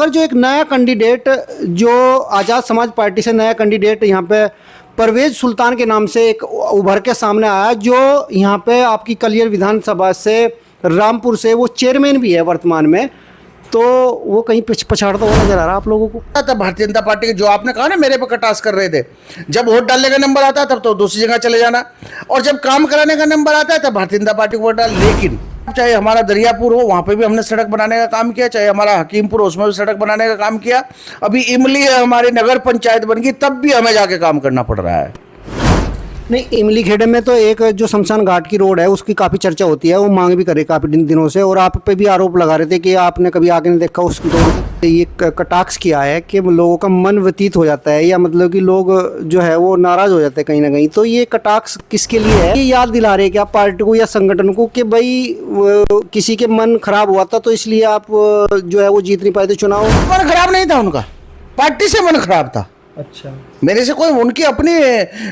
मगर जो एक नया कैंडिडेट जो आज़ाद समाज पार्टी से नया कैंडिडेट यहाँ पे परवेज़ सुल्तान के नाम से एक उभर के सामने आया, जो यहाँ पे आपकी कलियर विधानसभा से रामपुर से वो चेयरमैन भी है वर्तमान में। तो वो कहीं पछाड़ता हुआ नजर आ रहा है आप लोगों को। तब भारतीय जनता पार्टी के जो आपने कहा ना मेरे पे कटास कर रहे थे, जब वोट डालने का नंबर आता है तब तो दूसरी जगह चले जाना, और जब काम कराने का नंबर आता है तब भारतीय जनता पार्टी को वोट डाल। लेकिन चाहे हमारा दरियापुर हो, वहाँ पे भी हमने सड़क बनाने का काम किया, चाहे हमारा हकीमपुर हो, उसमें भी सड़क बनाने का काम किया। अभी इमली हमारी नगर पंचायत बन गई, तब भी हमें जाके काम करना पड़ रहा है। नहीं, इमली खेड़े में तो एक जो शमशान घाट की रोड है उसकी काफ़ी चर्चा होती है, वो मांग भी करे काफ़ी दिनों से, और आप पे भी आरोप लगा रहे थे कि आपने कभी आगे नहीं देखा उस रोड। ये कटाक्ष किया है कि लोगों का मन व्यतीत हो जाता है, या मतलब कि लोग जो है वो नाराज़ हो जाते हैं कहीं ना कहीं। तो ये कटाक्ष किसके लिए है? ये याद दिला रहे हैं क्या पार्टी को या संगठन को कि भाई किसी के मन खराब हुआ था तो इसलिए आप जो है वो जीत नहीं पाए थे चुनाव? मन खराब नहीं था उनका, पार्टी से मन खराब था। अच्छा, मेरे से कोई उनकी अपनी,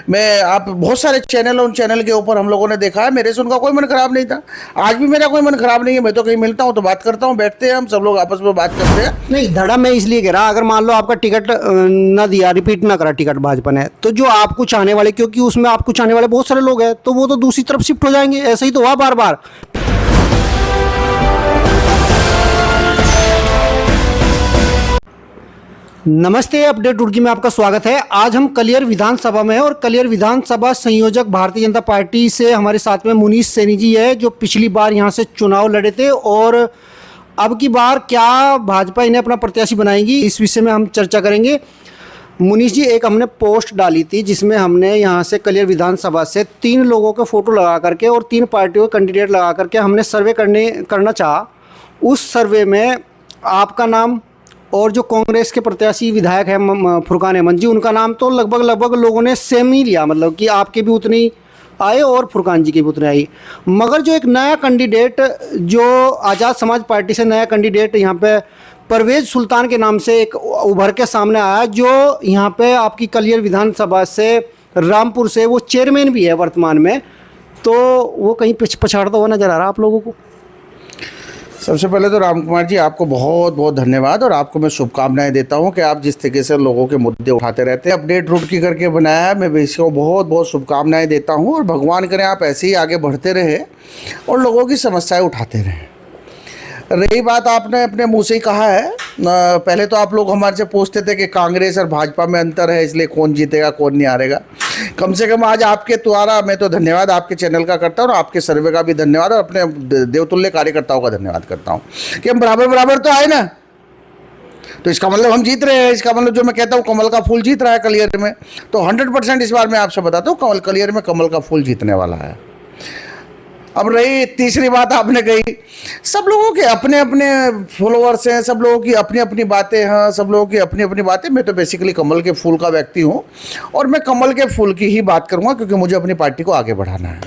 मैं आप बहुत सारे चैनल, उन चैनल के ऊपर हम लोगों ने देखा है, मेरे से उनका कोई मन खराब नहीं था। आज भी मेरा कोई मन खराब नहीं है। मैं तो कहीं मिलता हूँ तो बात करता हूँ, बैठते हैं हम सब लोग आपस में बात करते हैं। नहीं, धड़ा मैं इसलिए कह रहा, अगर मान लो आपका टिकट ना दिया, रिपीट ना करा टिकट भाजपा ने, तो जो आपको चाहने वाले, क्योंकि उसमें आपको चाहने वाले बहुत सारे लोग हैं, तो वो तो दूसरी तरफ शिफ्ट हो जाएंगे। ऐसा ही तो हुआ बार बार। नमस्ते, अपडेट रुड़की में आपका स्वागत है। आज हम कलियर विधानसभा में हैं और कलियर विधानसभा संयोजक भारतीय जनता पार्टी से हमारे साथ में मुनीश सैनी जी है, जो पिछली बार यहां से चुनाव लड़े थे, और अब की बार क्या भाजपा इन्हें अपना प्रत्याशी बनाएगी, इस विषय में हम चर्चा करेंगे। मुनीश जी, एक हमने पोस्ट डाली थी जिसमें हमने यहाँ से कलियर विधानसभा से 3 लोगों के फ़ोटो लगा करके और 3 पार्टियों के कैंडिडेट लगा करके हमने सर्वे करना चाहा। उस सर्वे में आपका नाम और जो कांग्रेस के प्रत्याशी विधायक है फुरकान अहमद जी, उनका नाम तो लगभग लोगों ने सेम ही लिया, मतलब कि आपके भी उतनी आए और फुरकान जी की भी उतनी आई। मगर जो एक नया कैंडिडेट जो आज़ाद समाज पार्टी से नया कैंडिडेट यहाँ पे परवेज़ सुल्तान के नाम से एक उभर के सामने आया, जो यहाँ पे आपकी कलियर विधानसभा से रामपुर से वो चेयरमैन भी है वर्तमान में। तो वो कहीं पछाड़ता हुआ नज़र आ रहा है आप लोगों को। सबसे पहले तो राम कुमार जी, आपको बहुत बहुत धन्यवाद, और आपको मैं शुभकामनाएं देता हूं कि आप जिस तरीके से लोगों के मुद्दे उठाते रहते हैं, अपडेट रुड़की करके बनाया है, मैं इसको बहुत बहुत शुभकामनाएं देता हूं, और भगवान करें आप ऐसे ही आगे बढ़ते रहे और लोगों की समस्याएं उठाते रहें। रही बात, आपने अपने मुंह से ही कहा है, पहले तो आप लोग हमारे से पूछते थे कि कांग्रेस और भाजपा में अंतर है, इसलिए कौन जीतेगा कौन नहीं हारेगा। कम से कम आज आपके द्वारा मैं तो धन्यवाद आपके चैनल का करता हूँ, और आपके सर्वे का भी धन्यवाद, और अपने देवतुल्य कार्यकर्ताओं का धन्यवाद करता हूँ कि हम बराबर तो आए ना। तो इसका मतलब हम जीत रहे हैं, इसका मतलब जो मैं कहता हूँ कमल का फूल जीत रहा है कलियर में। तो 100% इस बार मैं आपसे बताता हूँ, कलियर में कमल का फूल जीतने वाला है। अब रही तीसरी बात, आपने कही सब लोगों के अपने अपने फॉलोअर्स हैं, सब लोगों की अपनी अपनी बातें हैं, सब लोगों की अपनी अपनी बातें। मैं तो बेसिकली कमल के फूल का व्यक्ति हूँ, और मैं कमल के फूल की ही बात करूँगा, क्योंकि मुझे अपनी पार्टी को आगे बढ़ाना है।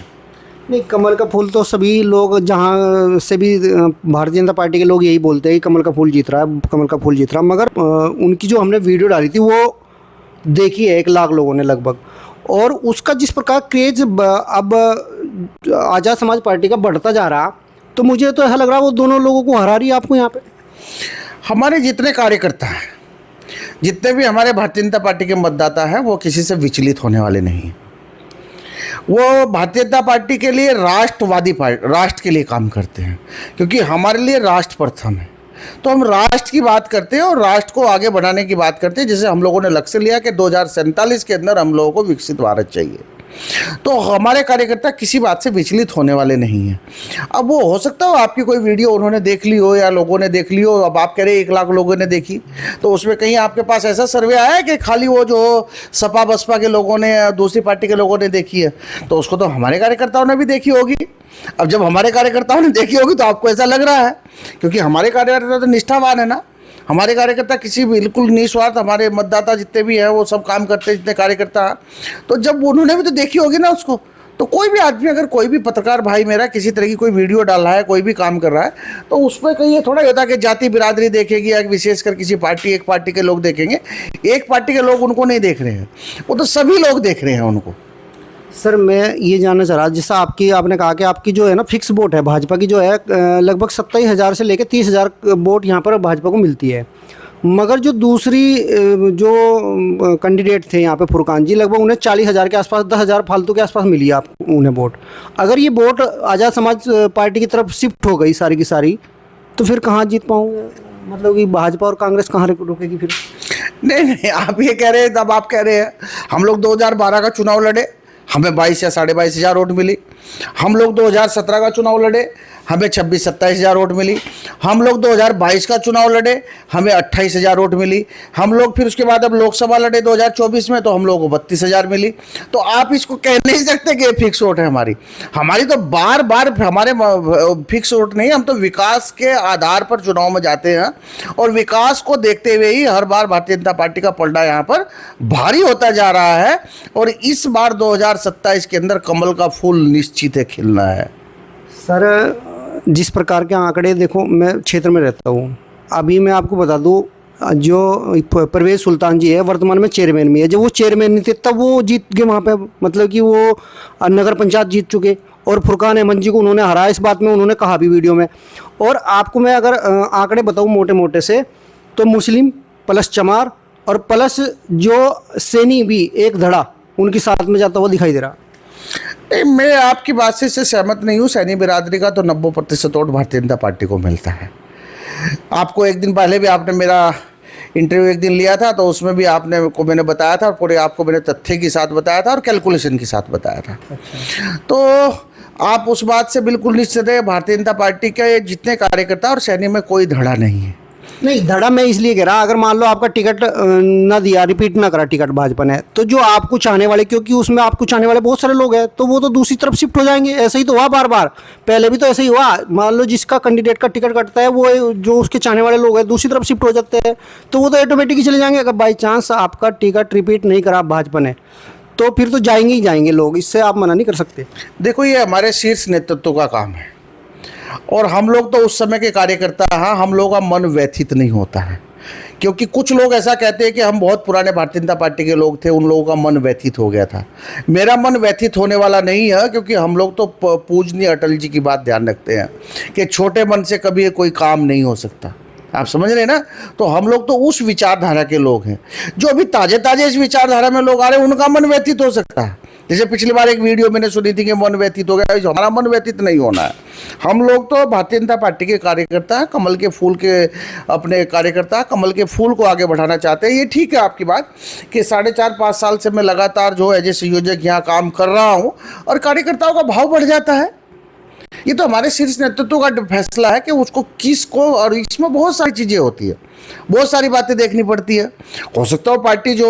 नहीं, कमल का फूल तो सभी लोग जहाँ से भी भारतीय जनता पार्टी के लोग यही बोलते हैं कि कमल का फूल जीत रहा है, कमल का फूल जीत रहा है। मगर उनकी जो हमने वीडियो डाली थी वो देखी है 1 लाख लोगों ने लगभग, और उसका जिस प्रकार क्रेज अब आज़ाद समाज पार्टी का बढ़ता जा रहा, तो मुझे तो ऐसा लग रहा है वो दोनों लोगों को हरा रही है आपको यहाँ पे। हमारे जितने कार्यकर्ता हैं, जितने भी हमारे भारतीय जनता पार्टी के मतदाता हैं, वो किसी से विचलित होने वाले नहीं। वो भारतीय जनता पार्टी के लिए राष्ट्रवादी पार्टी, राष्ट्र के लिए काम करते हैं, क्योंकि हमारे लिए राष्ट्र प्रथम है। तो हम राष्ट्र की बात करते हैं और राष्ट्र को आगे बढ़ाने की बात करते हैं, जैसे हम लोगों ने लक्ष्य लिया कि 2047 के अंदर हम लोगों को विकसित भारत चाहिए। तो हमारे कार्यकर्ता किसी बात से विचलित होने वाले नहीं हैं। अब वो हो सकता हो आपकी कोई वीडियो उन्होंने देख ली हो या लोगों ने देख ली हो, अब आप कह रहे 1 लाख लोगों ने देखी, तो उसमें कहीं आपके पास ऐसा सर्वे आया है कि खाली वो जो सपा बसपा के लोगों ने या दूसरी पार्टी के लोगों ने देखी है? तो उसको तो हमारे कार्यकर्ताओं ने भी देखी होगी। अब जब हमारे कार्यकर्ताओं ने देखी होगी तो आपको ऐसा लग रहा है, क्योंकि हमारे कार्यकर्ता तो निष्ठावान है ना। हमारे कार्यकर्ता किसी बिल्कुल निस्वार्थ, हमारे मतदाता जितने भी हैं वो सब काम करते हैं, जितने कार्यकर्ता हैं। तो जब उन्होंने भी तो देखी होगी ना उसको, तो कोई भी आदमी, अगर कोई भी पत्रकार भाई मेरा किसी तरह की कोई वीडियो डाल रहा है, कोई भी काम कर रहा है, तो उसमें कहीं ये थोड़ा ही होता है कि जाति बिरादरी देखेगी या विशेषकर किसी पार्टी, एक पार्टी के लोग देखेंगे। एक पार्टी के लोग उनको नहीं देख रहे हैं, वो तो सभी लोग देख रहे हैं उनको। सर, मैं ये जानना चाह रहा, जैसा आपने कहा कि आपकी जो है ना फिक्स वोट है भाजपा की, जो है लगभग 27,000 से लेकर 30,000 वोट यहाँ पर भाजपा को मिलती है, मगर जो दूसरी जो कैंडिडेट थे यहाँ पे फुरकान जी, लगभग उन्हें 40,000 के आसपास, 10,000 फालतू के आसपास मिली आप उन्हें वोट। अगर ये वोट आज़ाद समाज पार्टी की तरफ शिफ्ट हो गई सारी की सारी, तो फिर कहाँ जीत पाऊंगे? मतलब कि भाजपा और कांग्रेस कहाँ रुकेगी फिर? नहीं नहीं, आप ये कह रहे हैं, तब आप कह रहे हैं हम लोग 2012 का चुनाव लड़े, हमें 22 या 22,500 हज़ार वोट मिली। हम लोग 2017 का चुनाव लड़े, हमें 26-27 हज़ार वोट मिली। हम लोग 2022 का चुनाव लड़े, हमें 28 हज़ार वोट मिली। हम लोग फिर उसके बाद अब लोकसभा लड़े 2024 में, तो हम लोगों को 32 हज़ार मिली। तो आप इसको कह नहीं सकते कि ये फिक्स वोट है हमारी। हमारी तो बार बार हमारे फिक्स वोट नहीं, हम तो विकास के आधार पर चुनाव में जाते हैं और विकास को देखते हुए ही हर बार भारतीय जनता पार्टी का पलड़ा यहाँ पर भारी होता जा रहा है। और इस बार 2027 के अंदर कमल का फूल निश्चित है खिलना है। सर, जिस प्रकार के आंकड़े, देखो मैं क्षेत्र में रहता हूँ, अभी मैं आपको बता दूँ, जो परवेज सुल्तान जी है वर्तमान में चेयरमैन में है। जब वो चेयरमैन नहीं थे तब वो जीत गए वहाँ पे, मतलब कि वो नगर पंचायत जीत चुके, और फुरकान अहमद जी को उन्होंने हराया। इस बात में उन्होंने कहा भी वीडियो में। और आपको मैं अगर आंकड़े बताऊँ मोटे मोटे से, तो मुस्लिम प्लस चमार और प्लस जो सैनी भी एक धड़ा उनके साथ में जाता हुआ दिखाई दे रहा। नहीं, मैं आपकी बात से सहमत नहीं हूँ। सैनी बिरादरी का तो 90% वोट भारतीय जनता पार्टी को मिलता है। आपको एक दिन पहले भी आपने मेरा इंटरव्यू एक दिन लिया था, तो उसमें भी आपने को मैंने बताया था, और पूरे आपको मैंने तथ्य के साथ बताया था और कैलकुलेशन के साथ बताया था। अच्छा। तो आप उस बात से बिल्कुल निश्चित है, भारतीय जनता पार्टी के जितने कार्यकर्ता और सैनी में कोई धड़ा नहीं है। नहीं, धड़ा मैं इसलिए कह रहा, अगर मान लो आपका टिकट ना दिया, रिपीट ना करा टिकट भाजपा ने, तो जो आपको चाहने वाले, क्योंकि उसमें आपको चाहने वाले बहुत सारे लोग हैं, तो वो तो दूसरी तरफ शिफ्ट हो जाएंगे। ऐसा ही तो हुआ बार बार, पहले भी तो ऐसे ही हुआ। मान लो जिसका कैंडिडेट का टिकट कटता है, वो जो उसके चाहने वाले लोग हैं दूसरी तरफ शिफ्ट हो जाते हैं, तो वो तो ऑटोमेटिक ही चले जाएंगे। अगर बाई चांस आपका टिकट रिपीट नहीं करा भाजपा ने, तो फिर तो जाएंगे ही जाएंगे लोग, इससे आप मना नहीं कर सकते। देखो, ये हमारे शीर्ष नेतृत्व का काम है, और हम लोग तो उस समय के कार्यकर्ता हैं। हम लोगों का मन व्यथित नहीं होता है, क्योंकि कुछ लोग ऐसा कहते हैं कि हम बहुत पुराने भारतीय जनता पार्टी के लोग थे, उन लोगों का मन व्यथित हो गया था। मेरा मन व्यथित होने वाला नहीं है, क्योंकि हम लोग तो पूजनीय अटल जी की बात ध्यान रखते हैं कि छोटे मन से कभी कोई काम नहीं हो सकता। आप समझ रहे हैं ना? तो हम लोग तो उस विचारधारा के लोग हैं। जो अभी ताजे ताजे इस विचारधारा में लोग आ रहे हैं, उनका मन व्यथित हो सकता है। जैसे पिछली बार एक वीडियो मैंने सुनी थी कि मन व्यतीत हो गया, हमारा मन व्यतीत नहीं होना है। हम लोग तो भारतीय जनता पार्टी के कार्यकर्ता हैं, कमल के फूल के अपने कार्यकर्ता, कमल के फूल को आगे बढ़ाना चाहते हैं। ये ठीक है आपकी बात कि 4.5-5 साल से मैं लगातार जो एज ए संयोजक यहाँ काम कर रहा हूँ, और कार्यकर्ताओं का भाव बढ़ जाता है। ये तो हमारे शीर्ष नेतृत्व का फैसला है कि उसको किसको, और इसमें बहुत सारी चीज़ें होती है, बहुत सारी बातें देखनी पड़ती है। हो सकता है पार्टी जो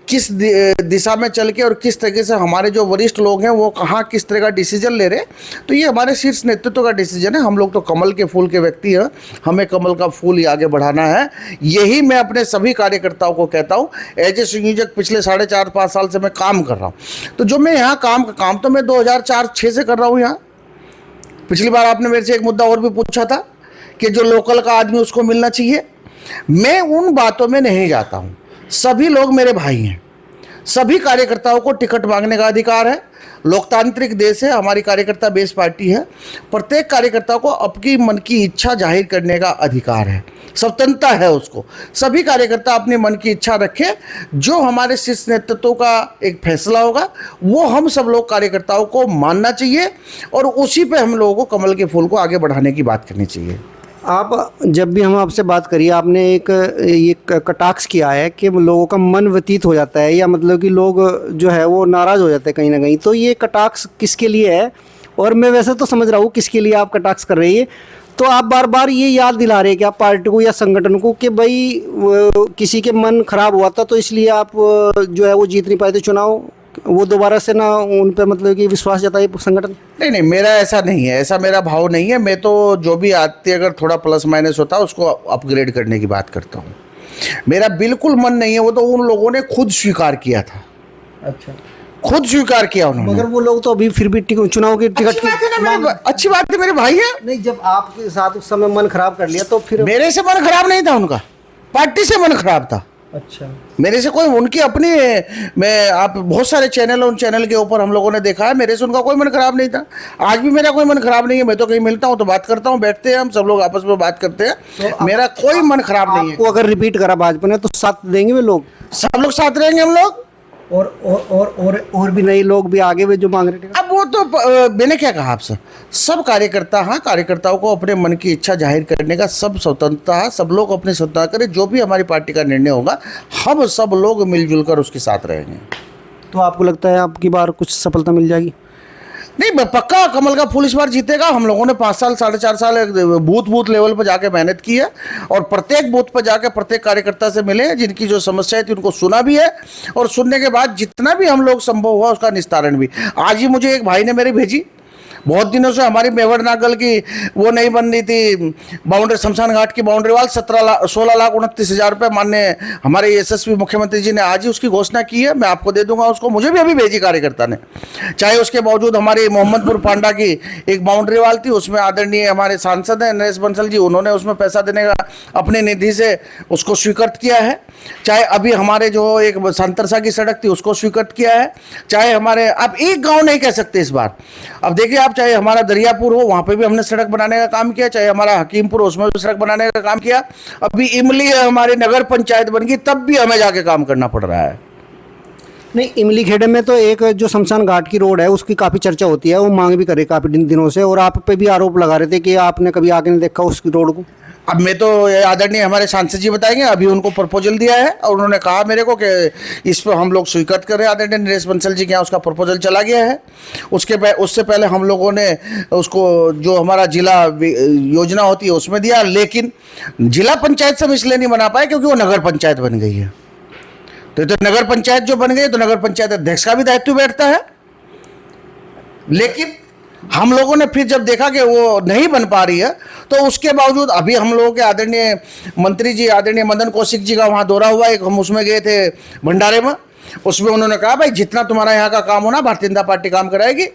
किस दिशा में चल के और किस तरीके से हमारे जो वरिष्ठ लोग हैं वो कहाँ किस तरह का डिसीजन ले रहे हैं, तो ये हमारे शीर्ष नेतृत्व का डिसीजन है। हम लोग तो कमल के फूल के व्यक्ति हैं, हमें कमल का फूल ही आगे बढ़ाना है। यही मैं अपने सभी कार्यकर्ताओं को कहता हूँ। एज ए संयोजक पिछले 4.5-5 साल से मैं काम कर रहा हूँ, तो जो मैं यहाँ काम तो मैं 2004-06 से कर रहा हूँ यहाँ। पिछली बार आपने मेरे से एक मुद्दा और भी पूछा था कि जो लोकल का आदमी उसको मिलना चाहिए। मैं उन बातों में नहीं जाता हूं। सभी लोग मेरे भाई हैं, सभी कार्यकर्ताओं को टिकट मांगने का अधिकार है। लोकतांत्रिक देश है, हमारी कार्यकर्ता बेस पार्टी है। प्रत्येक कार्यकर्ता को अपनी मन की इच्छा जाहिर करने का अधिकार है, स्वतंत्रता है उसको। सभी कार्यकर्ता अपनी मन की इच्छा रखे, जो हमारे शीर्ष नेतृत्व का एक फैसला होगा वो हम सब लोग कार्यकर्ताओं को मानना चाहिए, और उसी पे हम लोगों को कमल के फूल को आगे बढ़ाने की बात करनी चाहिए। आप जब भी हम आपसे बात करिए, आपने ये कटाक्ष किया है कि लोगों का मन व्यतीत हो जाता है, या मतलब कि लोग जो है वो नाराज़ हो जाते हैं कहीं ना कहीं, तो ये कटाक्ष किसके लिए है? और मैं वैसे तो समझ रहा हूँ किसके लिए आप कटाक्ष कर रही है, तो आप बार बार ये याद दिला रहे हैं कि आप पार्टी को या संगठन को कि भाई किसी के मन खराब हुआ था तो इसलिए आप जो है वो जीत नहीं पाए थे चुनाव, वो दोबारा से ना उन पे मतलब कि विश्वास जताए संगठन। नहीं, मेरा ऐसा नहीं है, ऐसा मेरा भाव नहीं है। मैं तो जो भी आती अगर थोड़ा प्लस माइनस होता है उसको अपग्रेड करने की बात करता हूँ। मेरा बिल्कुल मन नहीं है, वो तो उन लोगों ने खुद स्वीकार किया था। अच्छा, खुद स्वीकार किया उन्होंने। मगर वो लोग तो अभी फिर भी चुनाव की टिकट अच्छी बात है, मेरे भाई है। नहीं, जब आपके साथ उस समय मन खराब कर लिया तो फिर मेरे से मन खराब नहीं था उनका, पार्टी से मन खराब था। अच्छा। मेरे से कोई उनकी अपनी, मैं आप बहुत सारे चैनल, उन चैनल के ऊपर हम लोगों ने देखा है, मेरे से उनका कोई मन खराब नहीं था। आज भी मेरा कोई मन खराब नहीं है। मैं तो कहीं मिलता हूँ तो बात करता हूँ, बैठते हैं हम सब लोग आपस में बात करते हैं, तो मेरा कोई मन खराब नहीं है। आपको अगर रिपीट करा भाजपा ने तो साथ देंगे वे लोग, सब लोग साथ रहेंगे हम लोग। और भी नए लोग भी आगे हुए जो मांग रहे थे। अब वो तो मैंने क्या कहा आपसे, सब कार्यकर्ता, हाँ, कार्यकर्ताओं को अपने मन की इच्छा जाहिर करने का सब स्वतंत्रता है, सब लोग अपनी स्वतंत्रता करें, जो भी हमारी पार्टी का निर्णय होगा हम सब लोग मिलजुल कर उसके साथ रहेंगे। तो आपको लगता है आपकी बार कुछ सफलता मिल जाएगी? नहीं, पक्का कमल का फूल इस बार जीतेगा। हम लोगों ने 5 साल 4.5 साल बूथ लेवल पर जाके मेहनत की है, और प्रत्येक बूथ पर जाके प्रत्येक कार्यकर्ता से मिले, जिनकी जो समस्याएं थी उनको सुना भी है, और सुनने के बाद जितना भी हम लोग संभव हुआ उसका निस्तारण भी। आज ही मुझे एक भाई ने मेरी भेजी, बहुत दिनों से हमारी मेवड़ नागल की वो नहीं बन रही थी बाउंड्री, शमशान घाट की बाउंड्री वाल 16,29,000 रुपये माननीय हमारे यशस्वी मुख्यमंत्री जी ने आज ही उसकी घोषणा की है। मैं आपको दे दूंगा उसको, मुझे भी अभी भेजी कार्यकर्ता ने। चाहे उसके बावजूद हमारी मोहम्मदपुर पांडा की एक बाउंड्री वाल थी, उसमें आदरणीय हमारे सांसद हैं नरेश बंसल जी, उन्होंने उसमें पैसा देने का अपने निधि से उसको स्वीकृत किया है। चाहे अभी हमारे जो एक संतरसा की सड़क थी उसको स्वीकृत किया है। चाहे हमारे, आप एक गाँव नहीं कह सकते इस बार, अब देखिए आप, चाहे हमारा दरियापुर हो वहां पे भी हमने सड़क बनाने का काम किया, चाहे हमारा हकीमपुर उसमें भी सड़क बनाने का काम किया, अभी इमली हमारी नगर पंचायत बन गई तब भी हमें जाके काम करना पड़ रहा है। नहीं, इमली खेड़े में तो एक जो शमशान घाट की रोड है उसकी काफ़ी चर्चा होती है, वो मांग भी करे काफ़ी दिनों से, और आप पे भी आरोप लगा रहे थे कि आपने कभी आके नहीं देखा उसकी रोड को। अब मैं तो आदरणीय हमारे सांसद जी बताएंगे, अभी उनको प्रपोजल दिया है और उन्होंने कहा मेरे को कि इस पर हम लोग स्वीकृत करें। आदरणीय नरेश बंसल जी के यहाँ उसका प्रपोजल चला गया है। उससे पहले हम लोगों ने उसको जो हमारा जिला योजना होती है उसमें दिया, लेकिन जिला पंचायत से हम इसलिए नहीं बना पाए क्योंकि वो नगर पंचायत बन गई है। तो नगर पंचायत जो बन गई तो नगर पंचायत अध्यक्ष का भी दायित्व बैठता है, लेकिन हम लोगों ने फिर जब देखा कि वो नहीं बन पा रही है तो उसके बावजूद अभी हम लोगों के आदरणीय मंत्री जी, आदरणीय मदन कौशिक जी का वहाँ दौरा हुआ, एक हम उसमें गए थे भंडारे में, उसमें उन्होंने कहा भाई जितना तुम्हारा यहाँ का काम होना भारतीय जनता पार्टी काम कराएगी,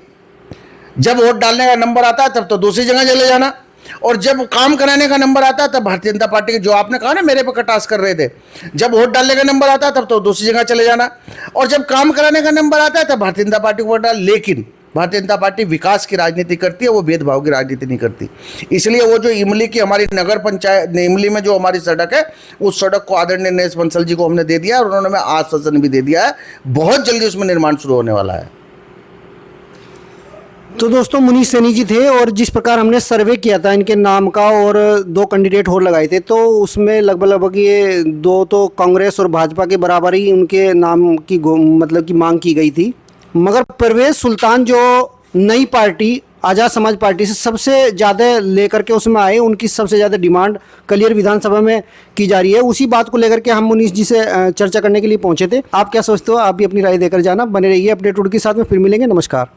जब वोट डालने का नंबर आता है तब तो दूसरी जगह चले जाना, और जब काम कराने का नंबर आता है तब भारतीय जनता पार्टी के, जो आपने कहा ना मेरे पे कटास कर रहे थे, जब वोट डालने का नंबर आता है तब तो दूसरी जगह चले जाना, और जब काम कराने का नंबर आता है तब भारतीय जनता पार्टी को वोट डाल। लेकिन भारतीय जनता पार्टी विकास की राजनीति करती है, वो भेदभाव की राजनीति नहीं करती। इसलिए वो जो इमली की हमारी नगर पंचायत, इमली में जो हमारी सड़क है, उस सड़क को आदरणीय नरेश बंसल जी को हमने दे दिया, और उन्होंने हमें आश्वासन भी दे दिया है बहुत जल्दी उसमें निर्माण शुरू होने वाला है। तो दोस्तों, मुनीष सैनी जी थे, और जिस प्रकार हमने सर्वे किया था इनके नाम का और 2 कैंडिडेट और लगाए थे, तो उसमें लगभग ये 2 तो कांग्रेस और भाजपा के बराबर ही उनके नाम की मतलब की मांग की गई थी। मगर परवेज सुल्तान जो नई पार्टी आज़ाद समाज पार्टी से सबसे ज़्यादा लेकर के उसमें आए, उनकी सबसे ज़्यादा डिमांड कलियर विधानसभा में की जा रही है। उसी बात को लेकर के हम मुनीष जी से चर्चा करने के लिए पहुंचे थे। आप क्या सोचते हो? आप भी अपनी राय देकर जाना। बने रहिए अपडेट के साथ में, फिर मिलेंगे। नमस्कार।